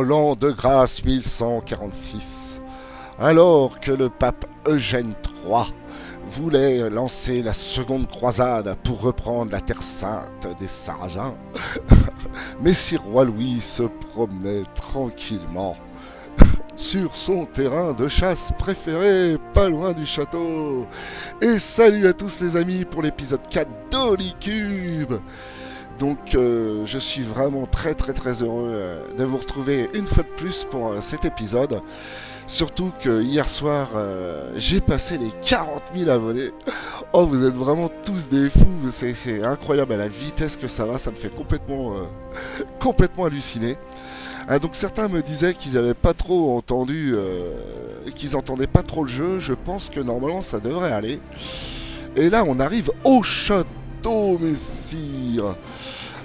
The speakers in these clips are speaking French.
l'an de grâce 1146, alors que le pape Eugène III voulait lancer la seconde croisade pour reprendre la terre sainte des Sarrasins, Messire Roi Louis se promenait tranquillement sur son terrain de chasse préféré, pas loin du château. Et salut à tous les amis pour l'épisode 4 d'Holicube. Donc je suis vraiment très heureux de vous retrouver une fois de plus pour cet épisode. Surtout que hier soir, j'ai passé les 40 000 abonnés. Oh, vous êtes vraiment tous des fous. C'est incroyable à la vitesse que ça va. Ça me fait complètement halluciner. Donc certains me disaient qu'ils n'avaient pas trop entendu, qu'ils entendaient pas trop le jeu. Je pense que normalement ça devrait aller. Et là, on arrive au château, messire.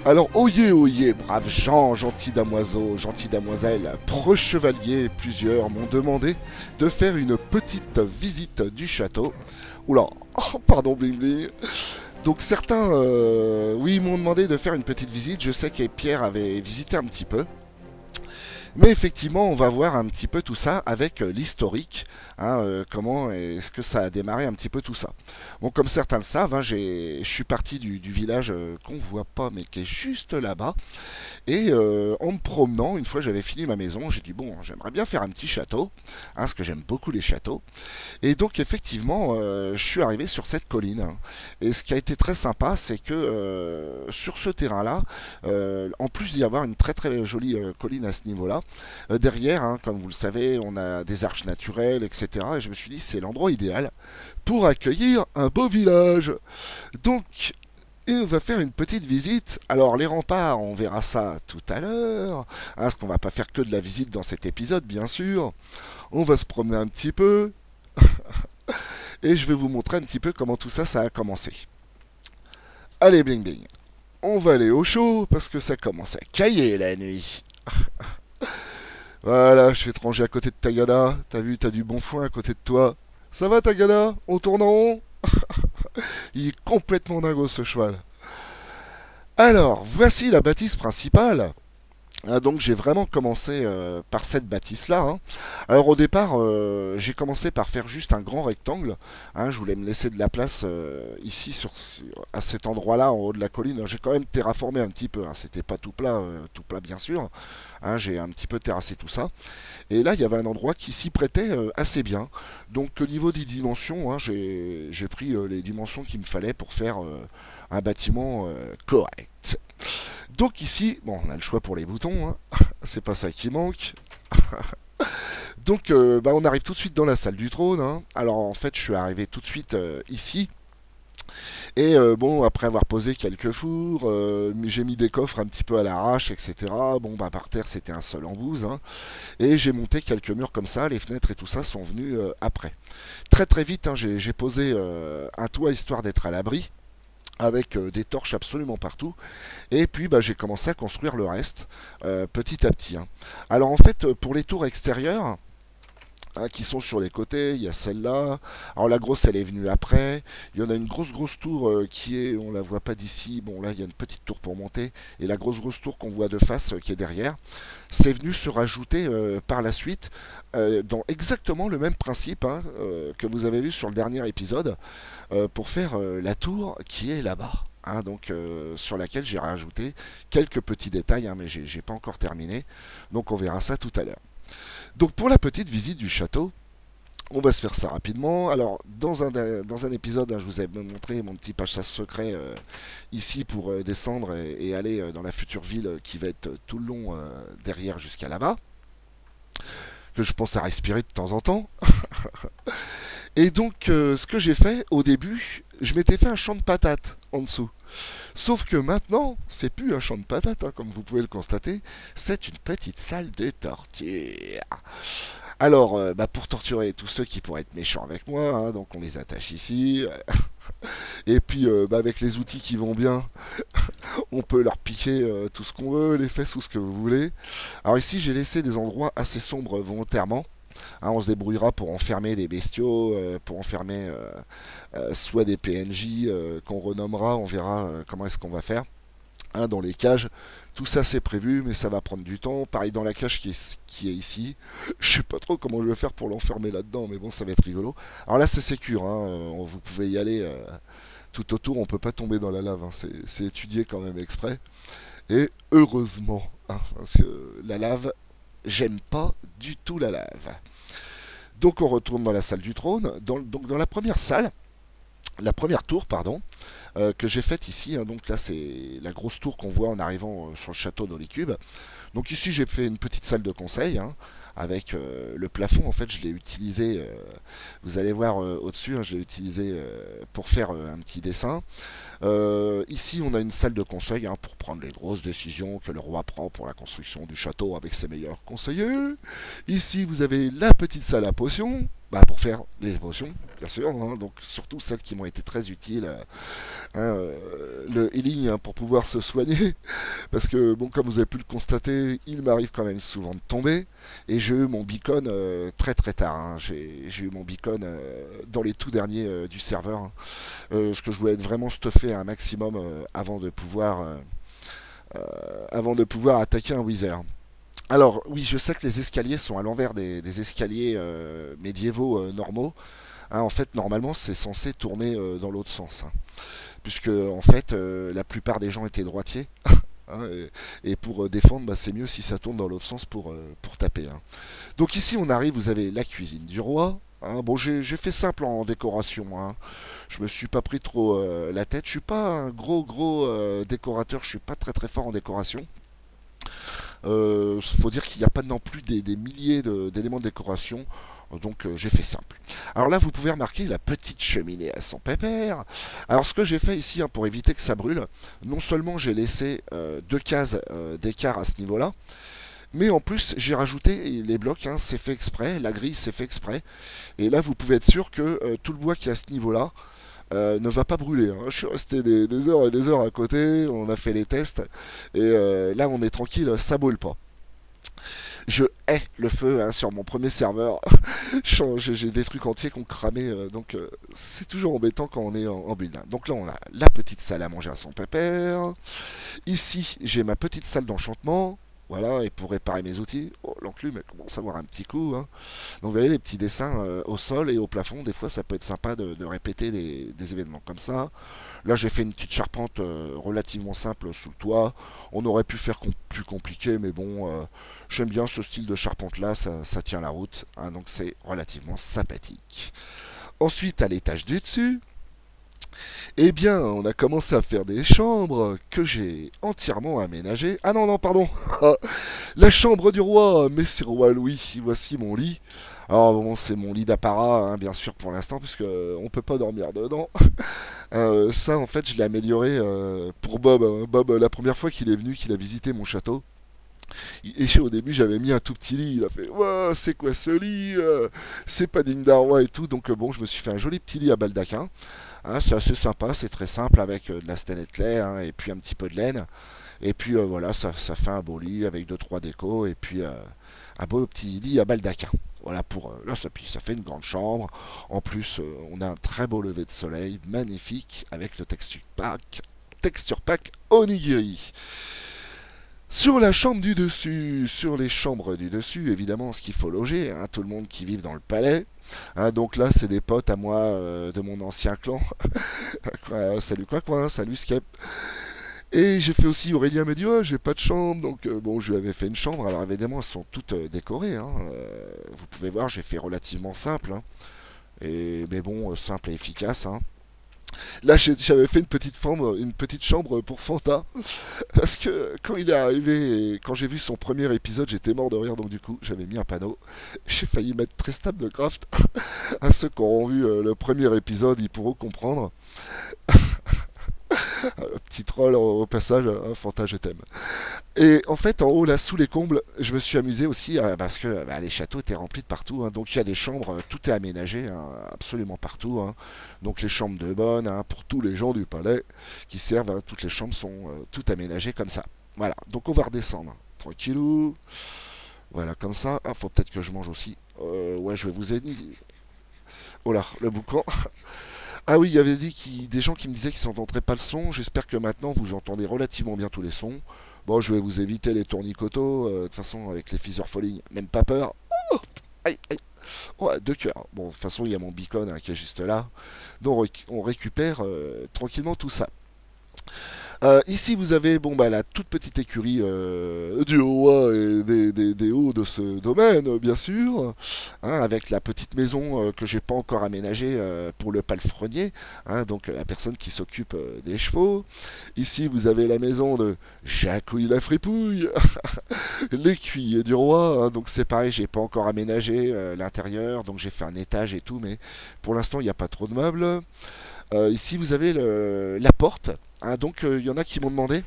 Alors, oyez, braves gens, gentils damoiseaux, gentilles damoiselles, pro-chevaliers, plusieurs m'ont demandé de faire une petite visite du château. Oula, oh, pardon, bling bling. Donc certains, oui, m'ont demandé de faire une petite visite. Je sais que Pierre avait visité un petit peu. Mais effectivement, on va voir un petit peu tout ça avec l'historique, comment est-ce que ça a démarré un petit peu tout ça. Bon, comme certains le savent, je suis parti du village qu'on ne voit pas, mais qui est juste là-bas. Et en me promenant, une fois j'avais fini ma maison, j'ai dit bon, j'aimerais bien faire un petit château, parce que j'aime beaucoup les châteaux. Et donc effectivement, je suis arrivé sur cette colline. Et ce qui a été très sympa, c'est que sur ce terrain-là, en plus d'y avoir une très jolie colline à ce niveau-là, derrière, comme vous le savez, on a des arches naturelles, etc. Et je me suis dit, c'est l'endroit idéal pour accueillir un beau village. Donc, on va faire une petite visite. Alors, les remparts, on verra ça tout à l'heure, parce qu'on va pas faire que de la visite dans cet épisode, bien sûr. On va se promener un petit peu. Et je vais vous montrer un petit peu comment tout ça, ça a commencé. Allez, bling bling. On va aller au chaud, parce que ça commence à cailler la nuit. Voilà, je suis étranger à côté de Tagada. T'as vu, t'as du bon foin à côté de toi. Ça va Tagada? On tourne en rond? Il est complètement dingo ce cheval. Alors, voici la bâtisse principale. Donc j'ai vraiment commencé par cette bâtisse-là. Alors au départ, j'ai commencé par faire juste un grand rectangle. Je voulais me laisser de la place ici, à cet endroit-là, en haut de la colline. J'ai quand même terraformé un petit peu. C'était pas tout plat bien sûr. J'ai un petit peu terrassé tout ça. Et là, il y avait un endroit qui s'y prêtait assez bien. Donc au niveau des dimensions, j'ai pris les dimensions qu'il me fallait pour faire un bâtiment correct. Donc ici, bon, on a le choix pour les boutons, c'est pas ça qui manque. Donc on arrive tout de suite dans la salle du trône. Alors en fait, je suis arrivé tout de suite ici. Et bon, après avoir posé quelques fours, j'ai mis des coffres un petit peu à l'arrache, etc. Bon, par terre, c'était un sol en bouse. Et j'ai monté quelques murs comme ça, les fenêtres et tout ça sont venus après. Très vite, j'ai posé un toit histoire d'être à l'abri, avec des torches absolument partout. Et puis j'ai commencé à construire le reste petit à petit. Alors en fait, pour les tours extérieures, qui sont sur les côtés, il y a celle-là. Alors la grosse, elle est venue après. Il y en a une grosse tour qui est, on la voit pas d'ici. Bon là, il y a une petite tour pour monter. Et la grosse tour qu'on voit de face qui est derrière, c'est venu se rajouter par la suite dans exactement le même principe que vous avez vu sur le dernier épisode pour faire la tour qui est là-bas. Donc sur laquelle j'ai rajouté quelques petits détails, mais j'ai pas encore terminé. Donc on verra ça tout à l'heure. Donc pour la petite visite du château, on va se faire ça rapidement. Alors dans un épisode, je vous ai montré mon petit passage secret ici pour descendre et aller dans la future ville qui va être tout le long derrière jusqu'à là-bas, que je pense à respirer de temps en temps. Et donc ce que j'ai fait au début, je m'étais fait un champ de patates en dessous. Sauf que maintenant, c'est plus un champ de patates, comme vous pouvez le constater, c'est une petite salle de torture. Alors, pour torturer tous ceux qui pourraient être méchants avec moi, donc on les attache ici. Et puis, avec les outils qui vont bien, on peut leur piquer tout ce qu'on veut, les fesses ou ce que vous voulez. Alors ici, j'ai laissé des endroits assez sombres volontairement. On se débrouillera pour enfermer des bestiaux, pour enfermer soit des PNJ qu'on renommera, on verra comment est-ce qu'on va faire. Dans les cages, Tout ça c'est prévu, mais ça va prendre du temps. Pareil dans la cage qui est ici. Je sais pas trop comment je vais faire pour l'enfermer là-dedans, mais bon, ça va être rigolo. Alors là, c'est sécure, hein. Vous pouvez y aller tout autour, on peut pas tomber dans la lave, hein. C'est étudié quand même exprès. Et heureusement, hein, parce que la lave, j'aime pas du tout la lave. Donc on retourne dans la salle du trône. Donc dans la première salle, la première tour, pardon, que j'ai faite ici, hein. Donc là c'est la grosse tour qu'on voit en arrivant sur le château d'Olicube. Donc ici j'ai fait une petite salle de conseil, hein, avec le plafond. En fait je l'ai utilisé, vous allez voir au-dessus, hein, je l'ai utilisé pour faire un petit dessin. Ici, on a une salle de conseil, hein, pour prendre les grosses décisions que le roi prend pour la construction du château avec ses meilleurs conseillers. Ici, vous avez la petite salle à potions, bah, pour faire les potions, bien sûr, hein, donc surtout celles qui m'ont été très utiles, hein, le healing, hein, pour pouvoir se soigner, parce que, bon, comme vous avez pu le constater, il m'arrive quand même souvent de tomber, et j'ai eu mon beacon très très tard, hein. J'ai eu mon beacon dans les tout derniers du serveur, hein. Ce que je voulais être vraiment stuffé un maximum avant de pouvoir attaquer un wither. Alors oui, je sais que les escaliers sont à l'envers des escaliers médiévaux normaux, hein. En fait, normalement, c'est censé tourner dans l'autre sens, hein, puisque en fait, la plupart des gens étaient droitiers. Hein, et pour défendre, bah, c'est mieux si ça tourne dans l'autre sens pour taper, hein. Donc ici, on arrive, vous avez la cuisine du roi, hein. Bon, j'ai fait simple en décoration, hein. Je me suis pas pris trop la tête. Je suis pas un gros décorateur. Je suis pas très très fort en décoration. Faut dire qu'il n'y a pas non plus des milliers d'éléments de décoration. Donc j'ai fait simple. Alors là, vous pouvez remarquer la petite cheminée à son pépère. Alors ce que j'ai fait ici, hein, pour éviter que ça brûle, non seulement j'ai laissé deux cases d'écart à ce niveau-là, mais en plus j'ai rajouté les blocs, hein, c'est fait exprès, la grille c'est fait exprès. Et là, vous pouvez être sûr que tout le bois qui est à ce niveau-là ne va pas brûler, hein. Je suis resté des heures et des heures à côté, on a fait les tests, et là on est tranquille, ça brûle pas. Je hais le feu, hein, sur mon premier serveur. J'ai des trucs entiers qui ont cramé, donc c'est toujours embêtant quand on est en build, hein. Donc là on a la petite salle à manger à son pépère. Ici j'ai ma petite salle d'enchantement. Voilà, et pour réparer mes outils, oh, l'enclume elle commence à avoir un petit coup, hein. Donc vous voyez les petits dessins au sol et au plafond, des fois ça peut être sympa de répéter des événements comme ça. Là j'ai fait une petite charpente relativement simple sous le toit. On aurait pu faire plus compliqué, mais bon, j'aime bien ce style de charpente là, ça tient la route, hein, donc c'est relativement sympathique. Ensuite, à l'étage du dessus, eh bien, on a commencé à faire des chambres que j'ai entièrement aménagées. Ah non, non, pardon. La chambre du roi, messire roi Louis. Voici mon lit. Alors bon, c'est mon lit d'apparat, hein, bien sûr, pour l'instant, puisque on peut pas dormir dedans. Ça, en fait, je l'ai amélioré pour Bob, hein. Bob, la première fois qu'il est venu, qu'il a visité mon château. Et au début, j'avais mis un tout petit lit. Il a fait, ouais, c'est quoi ce lit, c'est pas digne d'un roi et tout. Donc bon, je me suis fait un joli petit lit à baldaquin. Hein, c'est assez sympa, c'est très simple avec de la stènette lait, hein, et puis un petit peu de laine. Et puis voilà, ça fait un beau lit avec deux trois décos et puis un beau petit lit à baldaquin. Voilà pour là, ça fait une grande chambre. En plus, on a un très beau lever de soleil, magnifique, avec le texture pack Onigiri. Sur la chambre du dessus, sur les chambres du dessus, évidemment, ce qu'il faut loger, hein, tout le monde qui vit dans le palais. Hein, donc là, c'est des potes à moi de mon ancien clan. Salut quoi, hein, salut Skep. Et j'ai fait aussi, Aurélien m'a dit, oh, j'ai pas de chambre, donc bon, je lui avais fait une chambre. Alors évidemment, elles sont toutes décorées, hein. Vous pouvez voir, j'ai fait relativement simple, hein. Mais bon, simple et efficace, hein. Là, j'avais fait une petite chambre pour Fanta. Parce que quand il est arrivé et quand j'ai vu son premier épisode, j'étais mort de rire. Donc, du coup, j'avais mis un panneau. J'ai failli mettre très stable de craft. À ceux qui auront vu le premier épisode, ils pourront comprendre. Petit troll au passage, hein, Fanta, je t'aime. Et en fait, en haut, là, sous les combles, je me suis amusé aussi parce que bah, les châteaux étaient remplis de partout, hein. Donc il y a des chambres, tout est aménagé, hein, absolument partout, hein. Donc les chambres de bonne, hein, pour tous les gens du palais qui servent, hein, toutes les chambres sont toutes aménagées comme ça. Voilà, donc on va redescendre. Tranquillou. Voilà, comme ça. Ah, faut peut-être que je mange aussi. Ouais, je vais vous aider. Oh là, le boucan. Ah oui, il y avait des gens qui me disaient qu'ils n'entendraient pas le son. J'espère que maintenant vous entendez relativement bien tous les sons. Bon, je vais vous éviter les tournicotos. De toute façon, avec les Feather Falling, même pas peur. Oh, aïe, aïe. Ouais, deux cœurs. Bon, de toute façon, il y a mon beacon qui est juste là. Donc, on récupère tranquillement tout ça. Ici, vous avez bon, bah, la toute petite écurie du roi et des hauts de ce domaine, bien sûr, hein, avec la petite maison que j'ai pas encore aménagée pour le palefrenier, hein, donc la personne qui s'occupe des chevaux. Ici, vous avez la maison de Jacouille la fripouille, l'écuyer du roi, hein, donc c'est pareil, j'ai pas encore aménagé l'intérieur, donc j'ai fait un étage et tout, mais pour l'instant, il n'y a pas trop de meubles. Ici, vous avez la porte. Hein, donc, il y en a qui m'ont demandé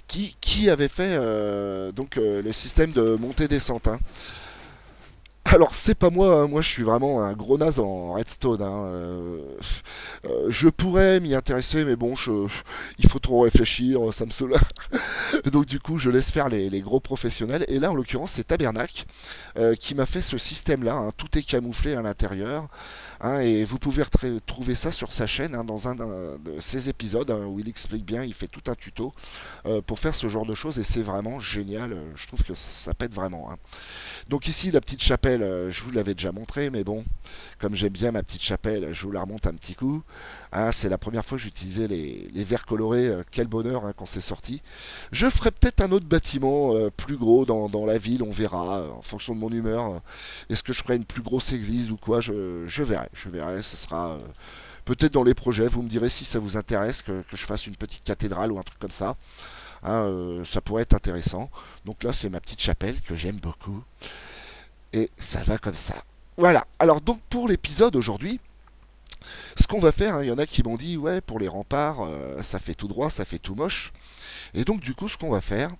qui avait fait le système de montée-descente. Hein. Alors, c'est pas moi, hein, moi je suis vraiment un gros naze en redstone. Hein, je pourrais m'y intéresser, mais bon, il faut trop réfléchir, ça me saoule. Donc, du coup, je laisse faire les gros professionnels. Et là, en l'occurrence, c'est Tabernacle qui m'a fait ce système-là. Hein, tout est camouflé à l'intérieur. Hein, et vous pouvez trouver ça sur sa chaîne hein, dans un de ses épisodes hein, où il explique bien, il fait tout un tuto pour faire ce genre de choses et c'est vraiment génial. Je trouve que ça pète vraiment. Hein. Donc ici la petite chapelle, je vous l'avais déjà montré, mais bon, comme j'aime bien ma petite chapelle, je vous la remonte un petit coup. Hein, c'est la première fois que j'utilisais les verres colorés, quel bonheur hein, quand c'est sorti. Je ferai peut-être un autre bâtiment plus gros dans la ville, on verra, en fonction de mon humeur. Est-ce que je ferai une plus grosse église ou quoi, je verrai, ce sera peut-être dans les projets, vous me direz si ça vous intéresse que je fasse une petite cathédrale ou un truc comme ça. Hein, ça pourrait être intéressant. Donc là, c'est ma petite chapelle que j'aime beaucoup. Et ça va comme ça. Voilà. Alors donc pour l'épisode aujourd'hui, ce qu'on va faire, hein, il y en a qui m'ont dit, ouais, pour les remparts, ça fait tout droit, ça fait tout moche. Et donc du coup, ce qu'on va faire,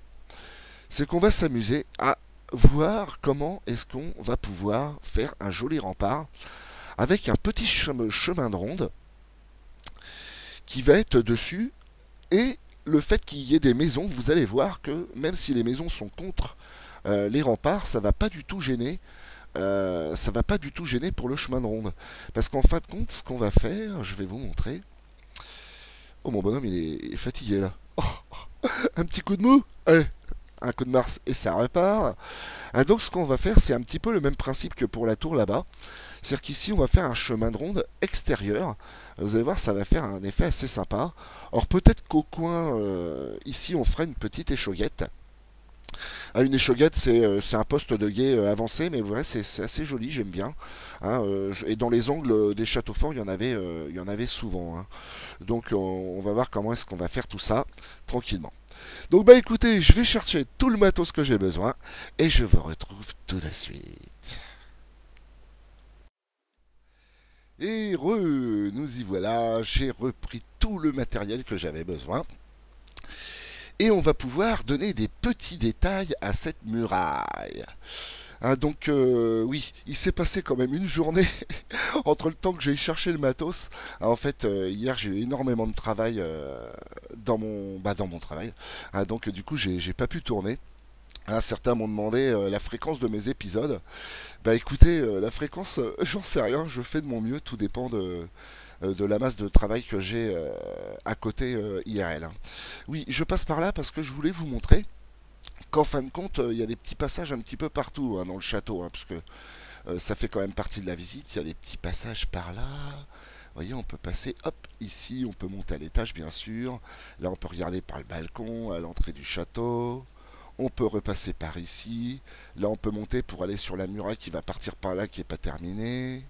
c'est qu'on va s'amuser à voir comment est-ce qu'on va pouvoir faire un joli rempart avec un petit chemin de ronde qui va être dessus et le fait qu'il y ait des maisons, vous allez voir que même si les maisons sont contre les remparts, ça va pas du tout gêner. Ça va pas du tout gêner pour le chemin de ronde. Parce qu'en fin de compte, ce qu'on va faire, je vais vous montrer. Oh mon bonhomme, il est fatigué là. Oh, un petit coup de mou. Allez, un coup de Mars et ça repart. Ah, donc ce qu'on va faire, c'est un petit peu le même principe que pour la tour là-bas. C'est-à-dire qu'ici, on va faire un chemin de ronde extérieur. Vous allez voir, ça va faire un effet assez sympa. Or peut-être qu'au coin, ici, on fera une petite échauguette. Ah, une échauguette, c'est un poste de guet avancé, mais ouais, c'est assez joli, j'aime bien. Hein, et dans les angles des châteaux forts, il y en avait souvent. Hein. Donc on va voir comment est-ce qu'on va faire tout ça tranquillement. Donc bah écoutez, je vais chercher tout le matos que j'ai besoin et je vous retrouve tout de suite. Et nous y voilà, j'ai repris tout le matériel que j'avais besoin. Et on va pouvoir donner des petits détails à cette muraille. Hein, donc oui, il s'est passé quand même une journée entre le temps que j'ai cherché le matos. Ah, en fait, hier j'ai eu énormément de travail dans mon travail. Ah, donc du coup j'ai pas pu tourner. Hein, certains m'ont demandé la fréquence de mes épisodes. Bah écoutez, la fréquence, j'en sais rien, je fais de mon mieux, tout dépend de la masse de travail que j'ai à côté IRL. Hein. Oui, je passe par là parce que je voulais vous montrer qu'en fin de compte, il y a des petits passages un petit peu partout hein, dans le château, hein, parce que ça fait quand même partie de la visite. Il y a des petits passages par là. Vous voyez, on peut passer, hop, ici, on peut monter à l'étage, bien sûr. Là, on peut regarder par le balcon, à l'entrée du château. On peut repasser par ici. Là, on peut monter pour aller sur la muraille qui va partir par là, qui n'est pas terminée.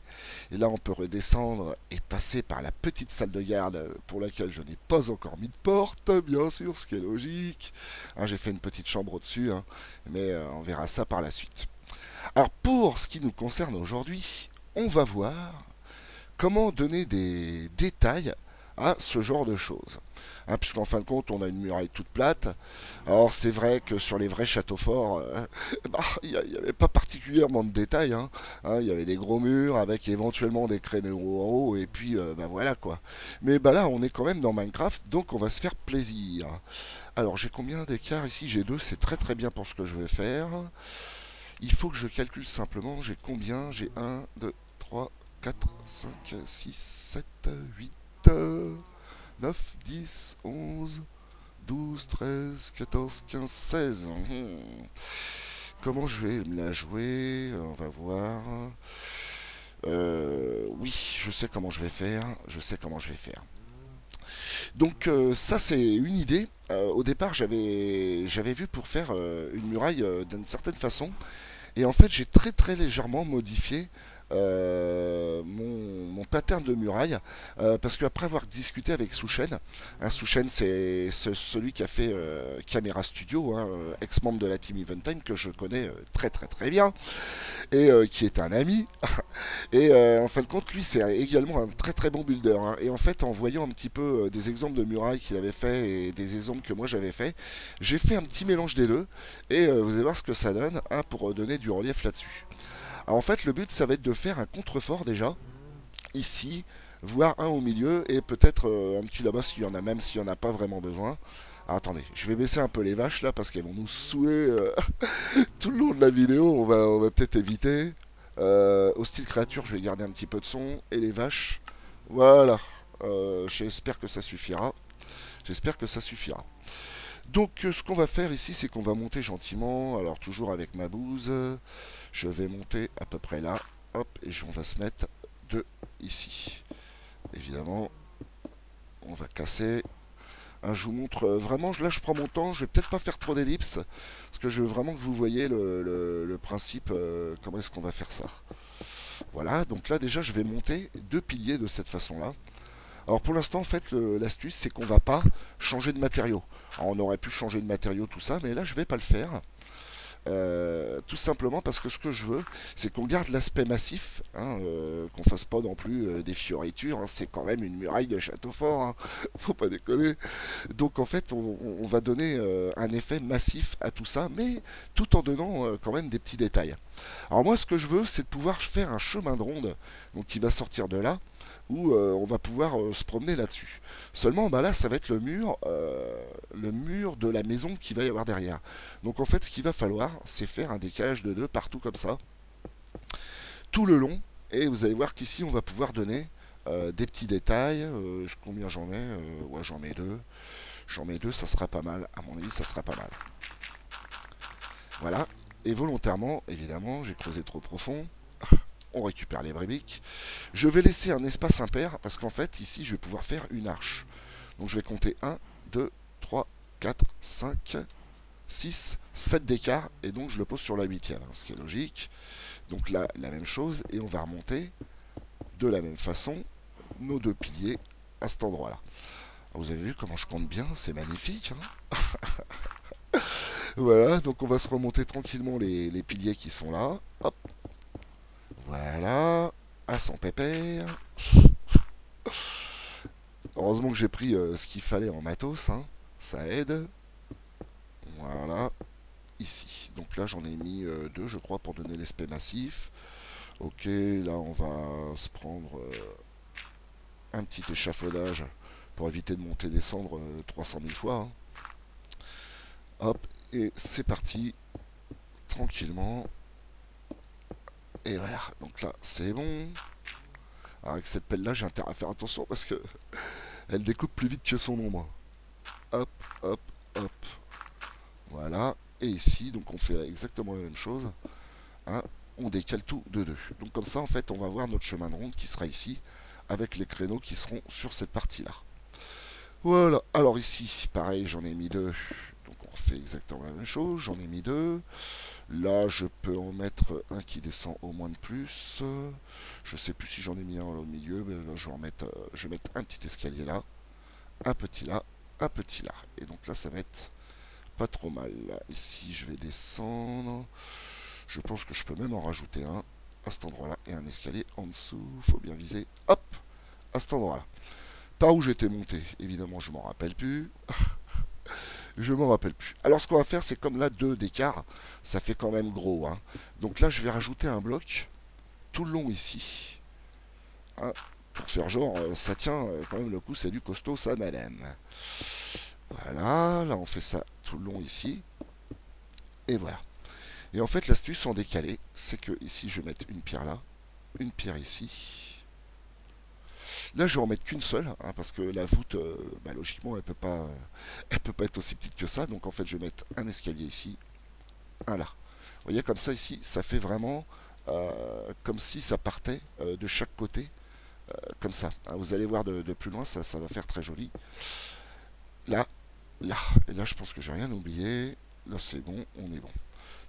Et là, on peut redescendre et passer par la petite salle de garde pour laquelle je n'ai pas encore mis de porte, bien sûr, ce qui est logique. Hein, j'ai fait une petite chambre au-dessus, hein, mais on verra ça par la suite. Alors, pour ce qui nous concerne aujourd'hui, on va voir comment donner des détails à ce genre de choses. Hein, puisqu'en fin de compte, on a une muraille toute plate. Alors, c'est vrai que sur les vrais châteaux forts, il n'y avait pas particulièrement de détails. Hein. Hein, il y avait des gros murs avec éventuellement des créneaux en haut, et puis voilà quoi. Mais là, on est quand même dans Minecraft, donc on va se faire plaisir. Alors, j'ai combien d'écarts ici? J'ai 2, c'est très très bien pour ce que je vais faire. Il faut que je calcule simplement, j'ai combien? J'ai 1, 2, 3, 4, 5, 6, 7, 8, 9, 10, 11, 12, 13, 14, 15, 16. Comment je vais me la jouer? On va voir. Oui, je sais comment je vais faire. Je sais comment je vais faire. Donc ça c'est une idée. Au départ j'avais vu pour faire une muraille d'une certaine façon. Et en fait j'ai très très légèrement modifié mon pattern de muraille parce qu'après avoir discuté avec Souchen, Souchen c'est celui qui a fait Camera Studio, hein, ex-membre de la team Eventime que je connais très très très bien et qui est un ami. Et en fin de compte, lui, c'est également un très très bon builder, hein. Et en fait, en voyant un petit peu des exemples de murailles qu'il avait fait et des exemples que moi j'avais fait, j'ai fait un petit mélange des deux. Et vous allez voir ce que ça donne, hein, pour donner du relief là-dessus. Alors en fait, le but, ça va être de faire un contrefort déjà, ici, voire un au milieu, et peut-être un petit là-bas s'il y en a, même s'il n'y en a pas vraiment besoin. Ah, attendez, je vais baisser un peu les vaches là parce qu'elles vont nous saouler tout le long de la vidéo. On va peut-être éviter. Hostile créature, je vais garder un petit peu de son. Et les vaches, voilà. J'espère que ça suffira. J'espère que ça suffira. Donc ce qu'on va faire ici, c'est qu'on va monter gentiment. Alors toujours avec ma bouse. Je vais monter à peu près là. Hop, et on va se mettre de ici. Évidemment, on va casser. Je vous montre vraiment, là je prends mon temps, je vais peut-être pas faire trop d'ellipses, parce que je veux vraiment que vous voyez le principe, comment est-ce qu'on va faire ça. Voilà, donc là déjà je vais monter deux piliers de cette façon-là. Alors pour l'instant en fait l'astuce c'est qu'on va pas changer de matériaux. Alors, on aurait pu changer de matériaux tout ça, mais là je vais pas le faire. Tout simplement parce que ce que je veux, c'est qu'on garde l'aspect massif, hein, qu'on fasse pas non plus des fioritures, hein, c'est quand même une muraille de château fort, hein, faut pas déconner. Donc en fait, on va donner un effet massif à tout ça, mais tout en donnant quand même des petits détails. Alors moi, ce que je veux, c'est de pouvoir faire un chemin de ronde, donc qui va sortir de là, où on va pouvoir se promener là-dessus. Seulement, bah là, ça va être le mur de la maison qu'il va y avoir derrière. Donc en fait, ce qu'il va falloir, c'est faire un décalage de 2 partout comme ça, tout le long. Et vous allez voir qu'ici, on va pouvoir donner des petits détails. Combien j'en ai Ouais, j'en mets 2. J'en mets 2, ça sera pas mal. À mon avis, ça sera pas mal. Voilà. Et volontairement, évidemment, j'ai creusé trop profond. On récupère les briques. Je vais laisser un espace impair parce qu'en fait, ici, je vais pouvoir faire une arche. Donc je vais compter 1, 2, 3, 4, 5, 6, 7 d'écart. Et donc je le pose sur la huitième, hein, ce qui est logique. Donc là, la même chose. Et on va remonter de la même façon nos deux piliers à cet endroit-là. Vous avez vu comment je compte bien, c'est magnifique, hein. Voilà, donc on va se remonter tranquillement les piliers qui sont là. Hop. Voilà, à son pépère. Heureusement que j'ai pris ce qu'il fallait en matos, hein. Ça aide. Voilà, ici. Donc là j'en ai mis 2 je crois pour donner l'aspect massif. Ok, là on va se prendre un petit échafaudage pour éviter de monter et descendre 300 000 fois, hein. Hop, et c'est parti, tranquillement. Et voilà, donc là c'est bon. Alors avec cette pelle là j'ai intérêt à faire attention parce que elle découpe plus vite que son ombre. Hop, hop, hop. Voilà, et ici donc on fait exactement la même chose, hein. On décale tout de 2. Donc comme ça en fait on va voir notre chemin de ronde qui sera ici avec les créneaux qui seront sur cette partie là. Voilà, alors ici pareil j'en ai mis 2. Donc on fait exactement la même chose, j'en ai mis 2. Là, je peux en mettre un qui descend au moins de plus. Je sais plus si j'en ai mis un au milieu, mais là, je vais mettre un petit escalier là, un petit là, un petit là. Et donc là, ça va être pas trop mal. Ici, je vais descendre. Je pense que je peux même en rajouter un à cet endroit-là et un escalier en dessous. Faut bien viser. Hop, à cet endroit-là. Par où j'étais monté, évidemment, je m'en rappelle plus. Je m'en rappelle plus. Alors ce qu'on va faire, c'est comme là 2 d'écart, ça fait quand même gros, hein. Donc là, je vais rajouter un bloc tout le long ici, hein, pour faire genre, ça tient quand même le coup, c'est du costaud, ça madame. Voilà, là on fait ça tout le long ici, et voilà. Et en fait, l'astuce en décalé, c'est que ici, je vais mettre une pierre là, une pierre ici, Là, je vais en mettre qu'une seule, hein, parce que la voûte, bah, logiquement, elle peut pas être aussi petite que ça. Donc en fait, je vais mettre un escalier ici, un là. Vous voyez, comme ça ici, ça fait vraiment comme si ça partait de chaque côté, comme ça. Hein, vous allez voir de plus loin, ça va faire très joli. Là, là, et là, je pense que j'ai rien oublié. Là, c'est bon, on est bon.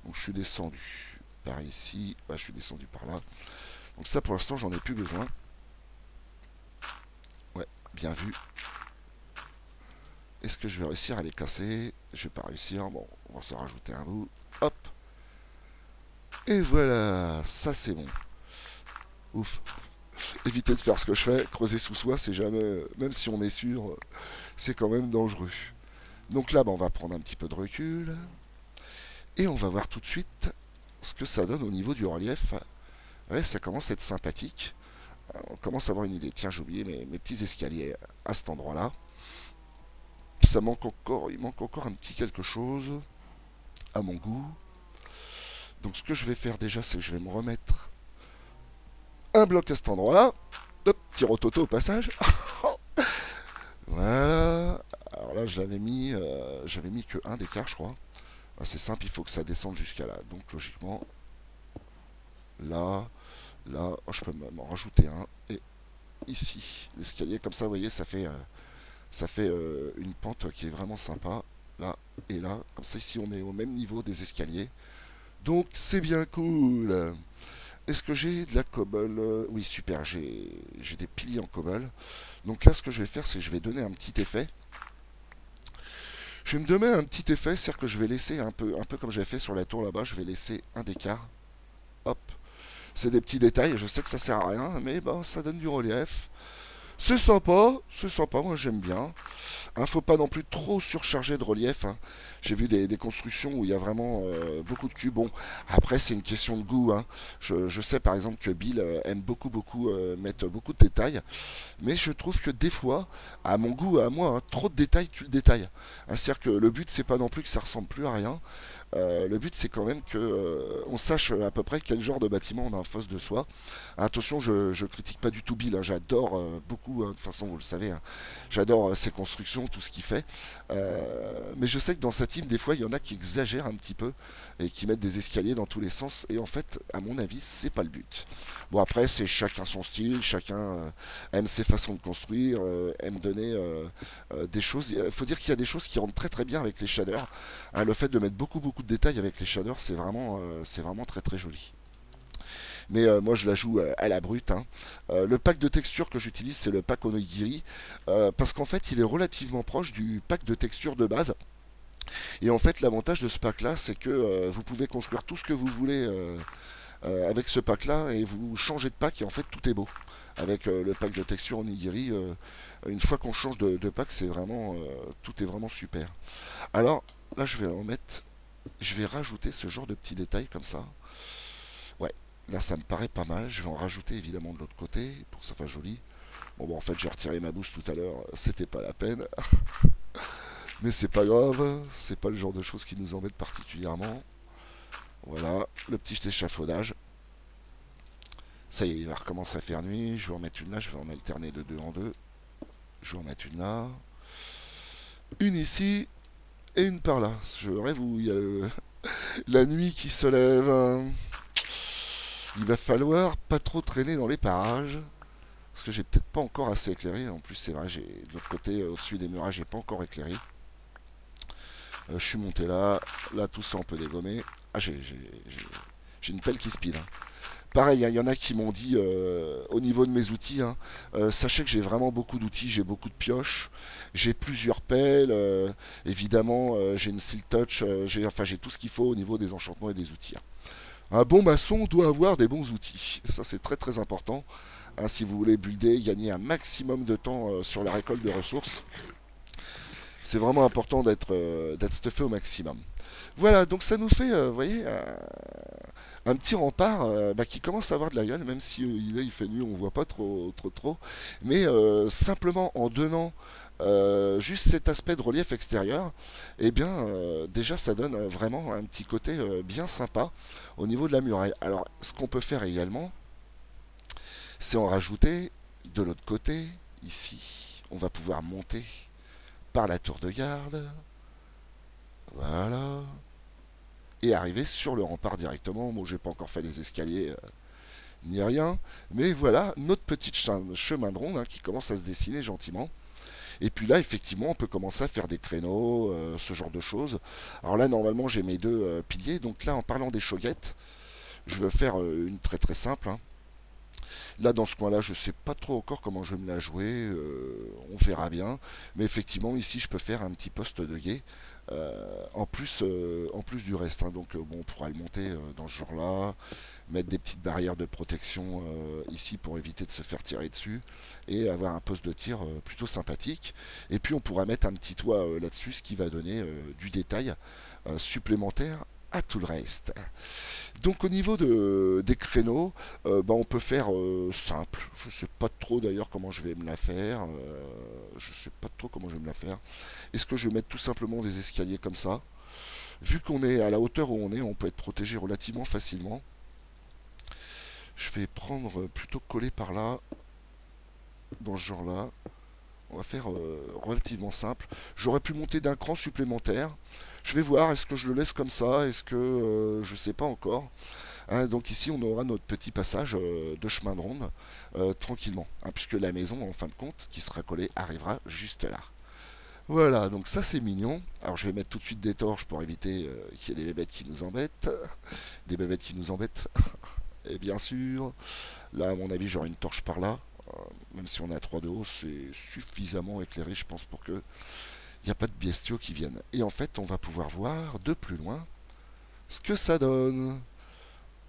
Donc je suis descendu par ici, bah, je suis descendu par là. Donc ça, pour l'instant, j'en ai plus besoin. Ouais, bien vu. Est-ce que je vais réussir à les casser? Je vais pas réussir. Bon, on va s'en rajouter un bout. Hop. Et voilà, ça c'est bon. Ouf. Évitez de faire ce que je fais. Creuser sous soi, c'est jamais... Même si on est sûr, c'est quand même dangereux. Donc là, bah, on va prendre un petit peu de recul. Et on va voir tout de suite ce que ça donne au niveau du relief. Ouais, ça commence à être sympathique. On commence à avoir une idée. Tiens, j'ai oublié mes petits escaliers à cet endroit-là. Ça manque encore, il manque encore un petit quelque chose à mon goût. Donc ce que je vais faire déjà, c'est que je vais me remettre un bloc à cet endroit-là. Hop, petit rototo au passage. Voilà. Alors là, j'avais mis que un d'écart, je crois. Ah, c'est simple, il faut que ça descende jusqu'à là. Donc logiquement, là, là, oh, je peux m'en rajouter un. Et ici, l'escalier comme ça, vous voyez, ça fait une pente qui est vraiment sympa. Là et là, comme ça ici, on est au même niveau des escaliers. Donc c'est bien cool. Est-ce que j'ai de la cobble? Oui, super, j'ai des piliers en cobble. Donc là, ce que je vais faire, c'est que je vais donner un petit effet. Je vais me donner un petit effet, c'est-à-dire que je vais laisser un peu comme j'avais fait sur la tour là-bas, je vais laisser un écart. Hop. C'est des petits détails, je sais que ça sert à rien, mais bon, ça donne du relief. C'est sympa, moi j'aime bien. Hein, faut pas non plus trop surcharger de relief. Hein. J'ai vu des constructions où il y a vraiment beaucoup de cubes. Bon, après c'est une question de goût. Hein. Je sais par exemple que Bill aime beaucoup mettre beaucoup de détails, mais je trouve que des fois, à mon goût, à moi, hein, trop de détails tue le détail. Hein, c'est-à-dire que le but c'est pas non plus que ça ressemble plus à rien. Le but c'est quand même que on sache à peu près quel genre de bâtiment on a en face de soi. Attention, je critique pas du tout Bill, hein, j'adore beaucoup, de toute façon vous le savez, hein, j'adore ses constructions, tout ce qu'il fait. Mais je sais que dans sa team, des fois il y en a qui exagèrent un petit peu et qui mettent des escaliers dans tous les sens. Et en fait, à mon avis, c'est pas le but. Bon après, c'est chacun son style, chacun aime ses façons de construire, aime donner des choses. Il faut dire qu'il y a des choses qui rentrent très bien avec les shaders. Hein, le fait de mettre beaucoup de détails avec les shaders, c'est vraiment très joli. Mais moi je la joue à la brute. Hein. Le pack de textures que j'utilise, c'est le pack Onigiri, parce qu'en fait il est relativement proche du pack de textures de base. Et en fait l'avantage de ce pack là, c'est que vous pouvez construire tout ce que vous voulez avec ce pack là, et vous changez de pack et en fait tout est beau. Avec le pack de textures Onigiri, une fois qu'on change de pack, c'est vraiment tout est vraiment super. Alors là je vais rajouter ce genre de petits détails comme ça. Ouais, là ça me paraît pas mal. Je vais en rajouter évidemment de l'autre côté pour que ça fasse joli. Bon, en fait j'ai retiré ma boost tout à l'heure, c'était pas la peine. Mais c'est pas grave, c'est pas le genre de choses qui nous embête particulièrement. Voilà, le petit échafaudage. Ça y est, il va recommencer à faire nuit. Je vais en mettre une là, je vais en alterner de deux en deux. Je vais en mettre une là. Une ici et une par là. Je rêve où il y a la nuit qui se lève. Hein. Il va falloir pas trop traîner dans les parages. Parce que j'ai peut-être pas encore assez éclairé. En plus, c'est vrai, j'ai de l'autre côté, au-dessus des murages, j'ai pas encore éclairé. Je suis monté là. Là, tout ça, on peut dégommer. Ah, j'ai une pelle qui speed. Hein. Pareil, il y en a qui m'ont dit au niveau de mes outils, hein, sachez que j'ai vraiment beaucoup d'outils, j'ai beaucoup de pioches, j'ai plusieurs pelles, évidemment j'ai une Silk Touch, j'ai tout ce qu'il faut au niveau des enchantements et des outils. Hein. Un bon maçon doit avoir des bons outils, ça c'est très important, hein, si vous voulez builder, gagner un maximum de temps sur la récolte de ressources. C'est vraiment important d'être stuffé au maximum. Voilà, donc ça nous fait, vous voyez, un petit rempart qui commence à avoir de la gueule, même si il fait nuit, on voit pas trop. Mais simplement en donnant juste cet aspect de relief extérieur, eh bien déjà ça donne vraiment un petit côté bien sympa au niveau de la muraille. Alors ce qu'on peut faire également, c'est en rajouter de l'autre côté, ici, on va pouvoir monter par la tour de garde. Voilà. Et arriver sur le rempart directement. Bon, j'ai pas encore fait les escaliers ni rien. Mais voilà, notre petit chemin de ronde qui commence à se dessiner gentiment. Et puis là, effectivement, on peut commencer à faire des créneaux, ce genre de choses. Alors là, normalement, j'ai mes deux piliers. Donc là, en parlant des choguettes, je vais faire une très très simple. Là, dans ce coin-là, je ne sais pas trop encore comment je vais me la jouer. On verra bien. Mais effectivement, ici, je peux faire un petit poste de guet. En plus du reste. Donc, bon, on pourra le monter dans ce genre-là. Mettre des petites barrières de protection ici pour éviter de se faire tirer dessus. Et avoir un poste de tir plutôt sympathique. Et puis, on pourra mettre un petit toit là-dessus, ce qui va donner du détail supplémentaire à tout le reste. Donc au niveau des créneaux, on peut faire simple. Je sais pas trop d'ailleurs comment je vais me la faire. Je sais pas trop comment je vais me la faire. Est-ce que je vais mettre tout simplement des escaliers comme ça? Vu qu'on est à la hauteur où on peut être protégé relativement facilement. Je vais prendre plutôt coller par là, dans ce genre-là. On va faire relativement simple. J'aurais pu monter d'un cran supplémentaire. Je vais voir, est-ce que je le laisse comme ça? Est-ce que je sais pas encore. Donc ici, on aura notre petit passage de chemin de ronde tranquillement. Puisque la maison, en fin de compte, qui sera collée, arrivera juste là. Voilà, donc ça c'est mignon. Alors je vais mettre tout de suite des torches pour éviter qu'il y ait des bébêtes qui nous embêtent. Des bébêtes qui nous embêtent. Et bien sûr, là à mon avis j'aurai une torche par là. Même si on est à 3 de haut, c'est suffisamment éclairé je pense pour que il n'y a pas de bestiaux qui viennent. Et en fait, on va pouvoir voir de plus loin ce que ça donne.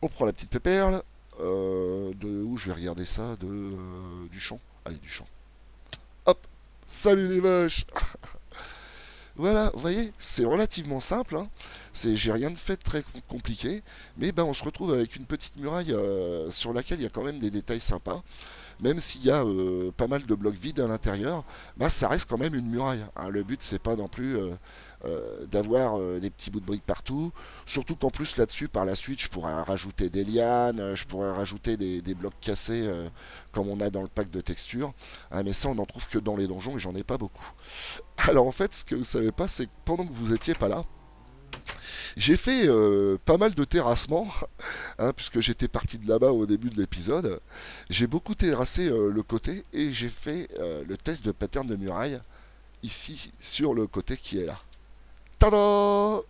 On prend la petite péperle. De où je vais regarder ça du champ. Allez, du champ. Hop. Salut les vaches. Voilà, vous voyez, c'est relativement simple. J'ai rien de fait de très compliqué. Mais on se retrouve avec une petite muraille sur laquelle il y a quand même des détails sympas. Même s'il y a pas mal de blocs vides à l'intérieur, ça reste quand même une muraille. Le but, c'est pas non plus d'avoir des petits bouts de briques partout. Surtout qu'en plus, là-dessus, par la suite, je pourrais rajouter des lianes, je pourrais rajouter des blocs cassés comme on a dans le pack de textures. Mais ça, on n'en trouve que dans les donjons et j'en ai pas beaucoup. Alors en fait, ce que vous savez pas, c'est que pendant que vous étiez pas là, j'ai fait pas mal de terrassement, puisque j'étais parti de là-bas au début de l'épisode. J'ai beaucoup terrassé le côté et j'ai fait le test de pattern de muraille ici sur le côté qui est là. Tada!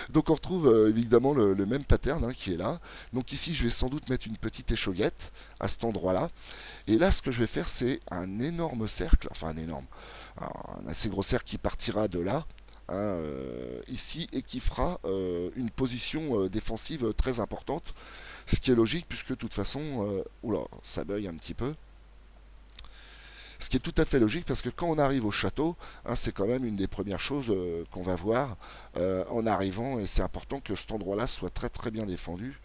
Donc on retrouve évidemment le même pattern qui est là. Donc ici je vais sans doute mettre une petite échauguette à cet endroit-là. Et là ce que je vais faire c'est un énorme cercle, enfin un assez gros cercle qui partira de là. Ici et qui fera une position défensive très importante, ce qui est logique puisque de toute façon, oula, ça bug un petit peu. Ce qui est tout à fait logique parce que quand on arrive au château, c'est quand même une des premières choses qu'on va voir en arrivant et c'est important que cet endroit-là soit très très bien défendu.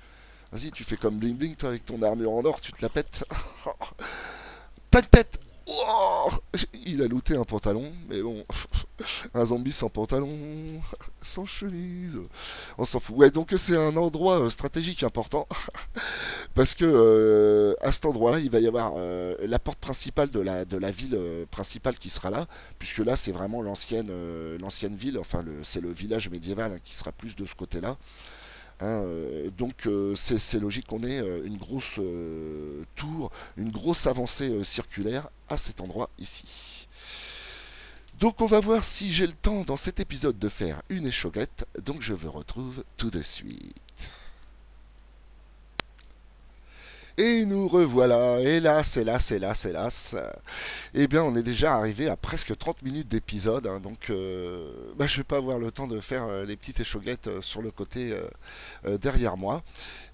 Vas-y, tu fais comme Bling Bling toi avec ton armure en or, tu te la pètes. Plein de tête. Oh, il a looté un pantalon, mais bon, un zombie sans pantalon, sans chemise, on s'en fout. Ouais, donc c'est un endroit stratégique important, parce que à cet endroit-là, il va y avoir la porte principale de la ville principale qui sera là, puisque là c'est vraiment l'ancienne ville, enfin c'est le village médiéval qui sera plus de ce côté-là. Donc c'est logique qu'on ait une grosse tour, une grosse avancée circulaire à cet endroit ici. Donc on va voir si j'ai le temps dans cet épisode de faire une échauguette, donc je vous retrouve tout de suite. Et nous revoilà, hélas, hélas, hélas, hélas. Eh bien, on est déjà arrivé à presque 30 minutes d'épisode, donc je vais pas avoir le temps de faire les petites échauguettes sur le côté derrière moi.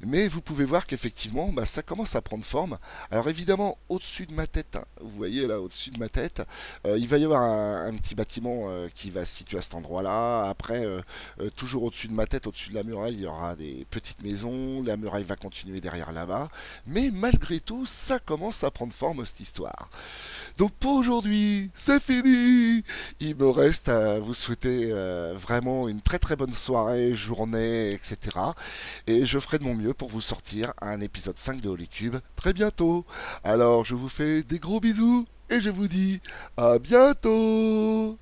Mais vous pouvez voir qu'effectivement, ça commence à prendre forme. Alors évidemment, au-dessus de ma tête, vous voyez là, au-dessus de ma tête, il va y avoir un petit bâtiment qui va se situer à cet endroit-là. Après, toujours au-dessus de ma tête, au-dessus de la muraille, il y aura des petites maisons. La muraille va continuer derrière là-bas. Mais malgré tout, ça commence à prendre forme cette histoire. Donc pour aujourd'hui, c'est fini. Il me reste à vous souhaiter vraiment une très très bonne soirée, journée, etc. Et je ferai de mon mieux pour vous sortir un épisode 5 de Holy Cube très bientôt. Alors je vous fais des gros bisous et je vous dis à bientôt.